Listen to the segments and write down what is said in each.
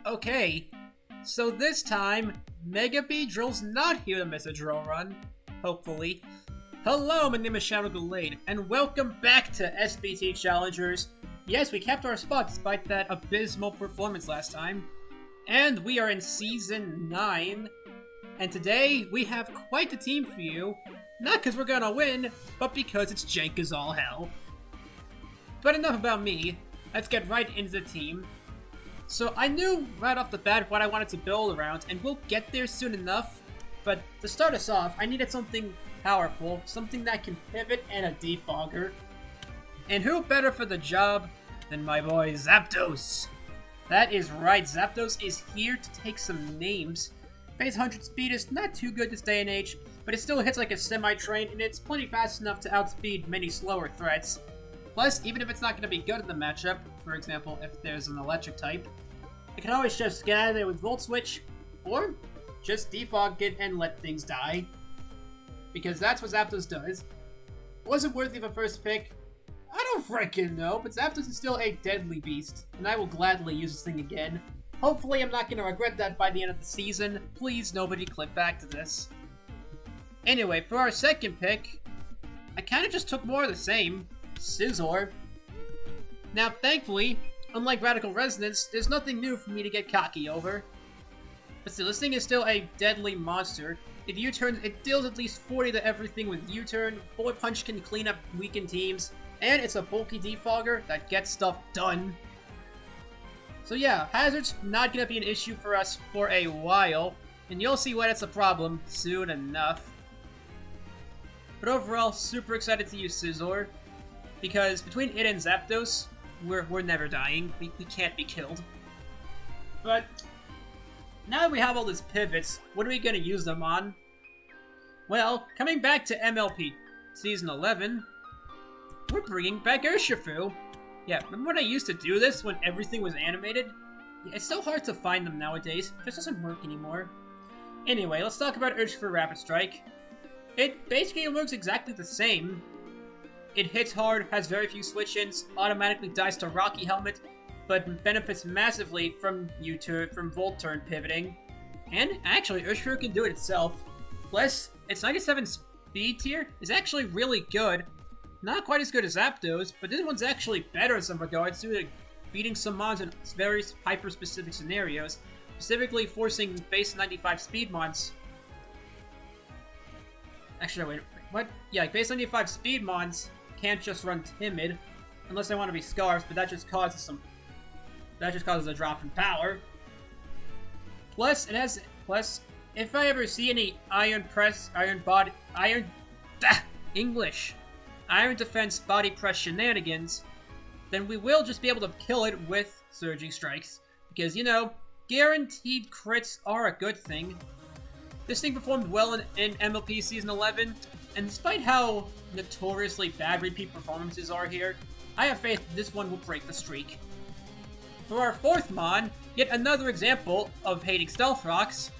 Okay, so this time, Mega Beedrill's not here to miss a drill run. Hopefully. Hello, my name is Shadow Gallade, and welcome back to SBT Challengers. Yes, we kept our spot despite that abysmal performance last time. And we are in Season 9. And today, we have quite a team for you. Not because we're gonna win, but because it's jank as all hell. But enough about me. Let's get right into the team. So I knew right off the bat what I wanted to build around, and we'll get there soon enough. But to start us off, I needed something powerful, something that can pivot and a defogger. And who better for the job than my boy Zapdos? That is right, Zapdos is here to take some names. Base 100 speed is not too good this day and age, but it still hits like a semi-train, and it's plenty fast enough to outspeed many slower threats. Plus, even if it's not going to be good in the matchup, for example, if there's an electric type, it can always just get out of there with Volt Switch, or just defog it and let things die. Because that's what Zapdos does. Was it worthy of a first pick? I don't freaking know, but Zapdos is still a deadly beast, and I will gladly use this thing again. Hopefully I'm not going to regret that by the end of the season. Please, nobody click back to this. Anyway, for our second pick, I kind of just took more of the same. Scizor. Now, thankfully, unlike Radical Resonance, there's nothing new for me to get cocky over. But still, this thing is still a deadly monster. It U-turns, it deals at least 40 to everything with U-turn, Bullet Punch can clean up weakened teams, and it's a bulky defogger that gets stuff done. So yeah, Hazard's not gonna be an issue for us for a while, and you'll see why that's a problem soon enough. But overall, super excited to use Scizor. Because between it and Zapdos, we're never dying. We can't be killed. But now that we have all these pivots, what are we going to use them on? Well, coming back to MLP Season 11, we're bringing back Urshifu. Yeah, remember when I used to do this when everything was animated? Yeah, it's so hard to find them nowadays. It just doesn't work anymore. Anyway, let's talk about Urshifu Rapid Strike. It basically works exactly the same. It hits hard, has very few switch-ins, automatically dies to Rocky Helmet, but benefits massively from from Volt Turn pivoting. And actually, Urshifu can do it itself. Plus, its 97 speed tier is actually really good. Not quite as good as Zapdos, but this one's actually better in some regards due to beating some mons in very hyper-specific scenarios, specifically forcing base 95 speed mons. Actually, wait, what? Yeah, base 95 speed mons can't just run timid, unless they want to be Scarves, but that just causes a drop in power. Plus, if I ever see any Iron Defense Body Press shenanigans, then we will just be able to kill it with Surging Strikes. Because, you know, guaranteed crits are a good thing. This thing performed well in MLP Season 11, and despite how notoriously bad repeat performances are here, I have faith this one will break the streak. For our fourth mon, yet another example of hating Stealth Rocks,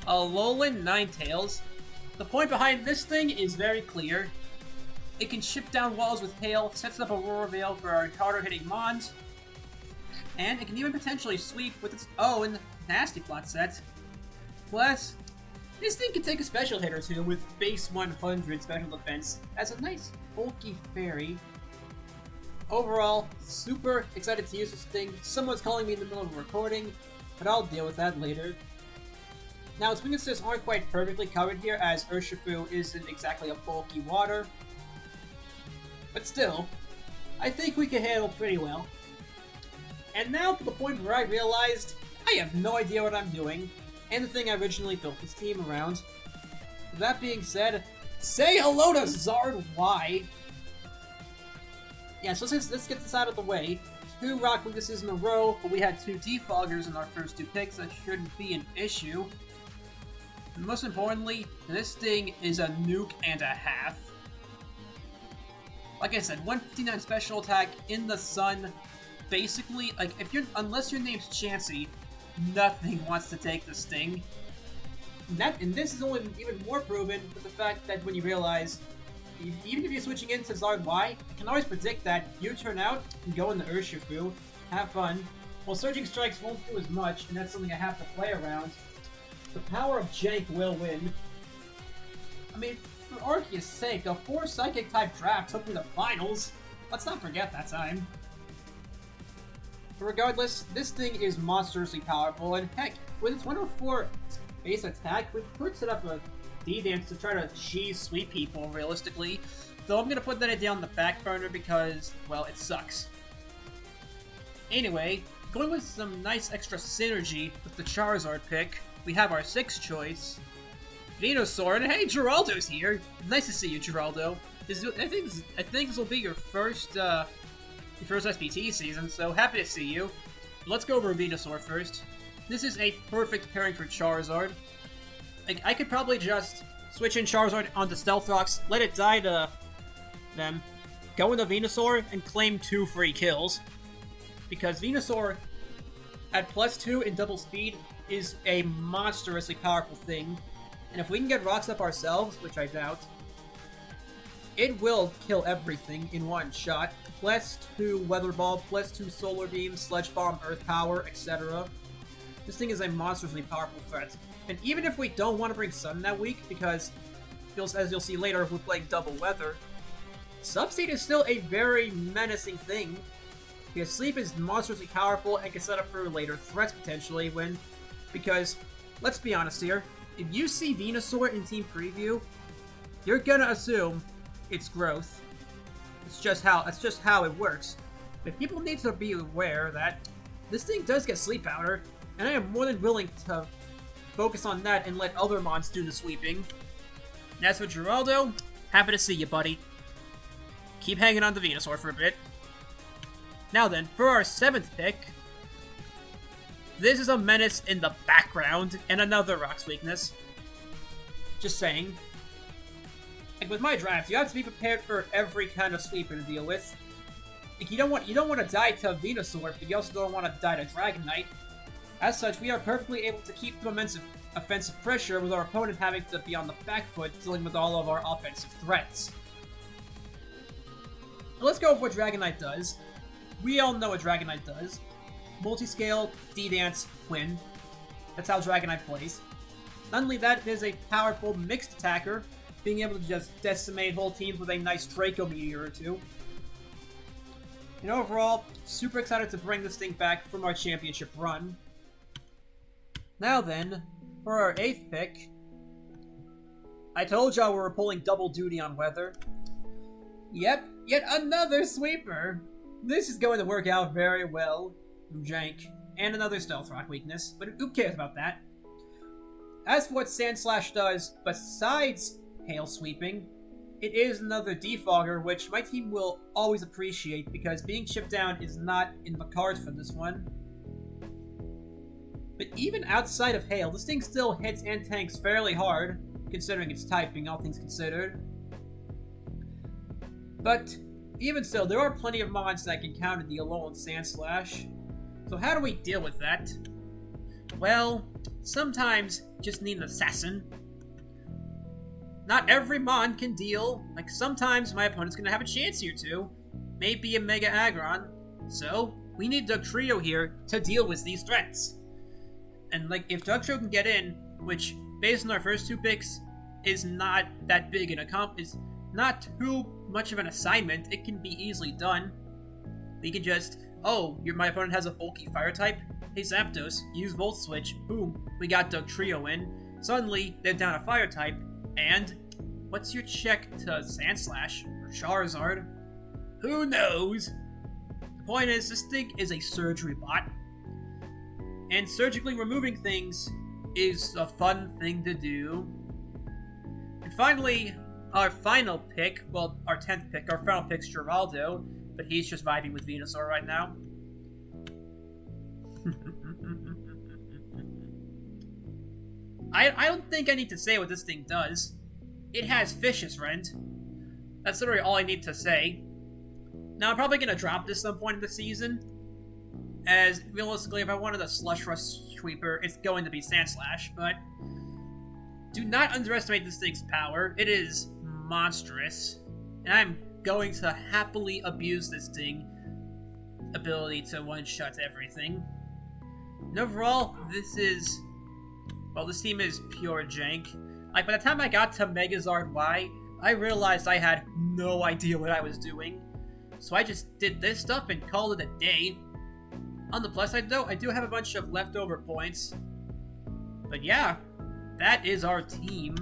Alolan Ninetales. The point behind this thing is very clear. It can chip down walls with hail, sets up Aurora Veil for our harder hitting mons, and it can even potentially sweep with its own Nasty Plot set. Plus, this thing can take a special hit or two with base 100 special defense as a nice bulky fairy. Overall, super excited to use this thing. Someone's calling me in the middle of a recording, but I'll deal with that later. Now, its weaknesses aren't quite perfectly covered here, as Urshifu isn't exactly a bulky water. But still, I think we can handle pretty well. And now to the point where I realized I have no idea what I'm doing, and the thing I originally built this team around. With that being said, say hello to Zard Y! Yeah, so let's get this out of the way. 2 rock weaknesses in a row, but we had 2 defoggers in our first 2 picks. That shouldn't be an issue. And most importantly, this thing is a nuke and a half. Like I said, 159 special attack in the sun. Basically, like, unless your name's Chansey, nothing wants to take this thing. And this is only even more proven with the fact that when you realize, even if you're switching into Zard Y, I can always predict that you turn out and go into Urshifu, have fun, While Surging Strikes won't do as much, and that's something I have to play around, the power of Jank will win. I mean, for Arceus' sake, a 4 Psychic-type draft took me to the finals. Let's not forget that time. But regardless, this thing is monstrously powerful, and heck, with its 104 base attack, we could set up a D-Dance to try to cheese sweep people, realistically. Though I'm gonna put that idea on the back burner because, well, it sucks. Anyway, going with some nice extra synergy with the Charizard pick, we have our 6th choice, Venusaur, and hey, Geraldo's here! Nice to see you, Geraldo. I think this will be your first SBT season, so happy to see you. Let's go over Venusaur first. This is a perfect pairing for Charizard. Like, I could probably just switch in Charizard onto Stealth Rocks, let it die to them, go into Venusaur, and claim 2 free kills. Because Venusaur, at +2 in double speed, is a monstrously powerful thing. And if we can get Rocks up ourselves, which I doubt, it will kill everything in one shot. +2 Weather Ball, +2 Solar Beam, Sledge Bomb, Earth Power, etc. This thing is a monstrously powerful threat. And even if we don't want to bring Sun that week, because, as you'll see later, we're playing Double Weather, Subseed is still a very menacing thing, because Sleep is monstrously powerful and can set up for later threats potentially because, let's be honest here, if you see Venusaur in Team Preview, you're gonna assume it's growth. It's just how it works. But people need to be aware that this thing does get Sleep Powder, and I am more than willing to focus on that and let other mons do the sweeping. And as for Geraldo, happy to see you, buddy. Keep hanging on to Venusaur for a bit. Now then, for our 7th pick, this is a menace in the background and another Rock's weakness. Just saying. Like with my draft, you have to be prepared for every kind of sweeper to deal with. Like you don't want to die to Venusaur, but you also don't want to die to Dragonite. As such, we are perfectly able to keep the immense offensive pressure with our opponent having to be on the back foot dealing with all of our offensive threats. But let's go with what Dragonite does. We all know what Dragonite does. Multi-scale, D-Dance, win. That's how Dragonite plays. Not only that, it is a powerful mixed attacker, being able to just decimate whole teams with a nice Draco Meteor or two. And overall, super excited to bring this thing back from our championship run. Now then, for our 8th pick, I told y'all we were pulling double duty on weather. Yep, yet another sweeper! This is going to work out very well. Jank. And another Stealth Rock weakness, but who cares about that? As for what Sandslash does, besides Hail Sweeping, it is another Defogger, which my team will always appreciate, because being chipped down is not in the cards for this one. But even outside of Hail, this thing still hits and tanks fairly hard, considering its typing, all things considered. But even still, there are plenty of mons that can counter the Alolan Sandslash. So how do we deal with that? Well, sometimes you just need an assassin. Not every mon can deal. Like, sometimes my opponent's gonna have a chance here too. Maybe a Mega Aggron. So, we need Dugtrio here to deal with these threats. And like, if Dugtrio can get in, which, based on our first 2 picks, is not that big an is not too much of an assignment, it can be easily done. We can just, my opponent has a bulky fire type. Hey Zapdos, use Volt Switch. Boom, we got Dugtrio in. Suddenly, they're down a fire type. And what's your check to Sandslash or Charizard? Who knows? The point is, this thing is a surgery bot. And surgically removing things is a fun thing to do. And finally, our final pick, well, our 10th pick, our final pick's Geraldo, but he's just vibing with Venusaur right now. I don't think I need to say what this thing does. It has Vicious Rend. That's literally all I need to say. Now, I'm probably going to drop this some point in the season, as realistically, if I wanted a Slush Rush Sweeper, it's going to be Sandslash, but do not underestimate this thing's power. It is monstrous, and I'm going to happily abuse this thing ability to one-shot everything. And overall, this team is pure jank. Like, by the time I got to Megazord Y, I realized I had no idea what I was doing. So I just did this stuff and called it a day. On the plus side, though, I do have a bunch of leftover points. But yeah, that is our team.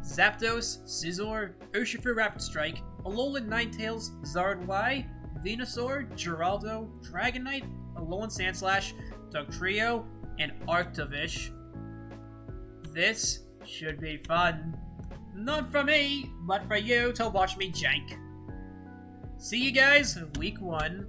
Zapdos, Scizor, Urshifu Rapid Strike, Alolan Ninetales, Zard Y, Venusaur, Geraldo, Dragonite, Alolan Sandslash, Dugtrio, and Arctovish. This should be fun. Not for me, but for you to watch me jank. See you guys in week 1.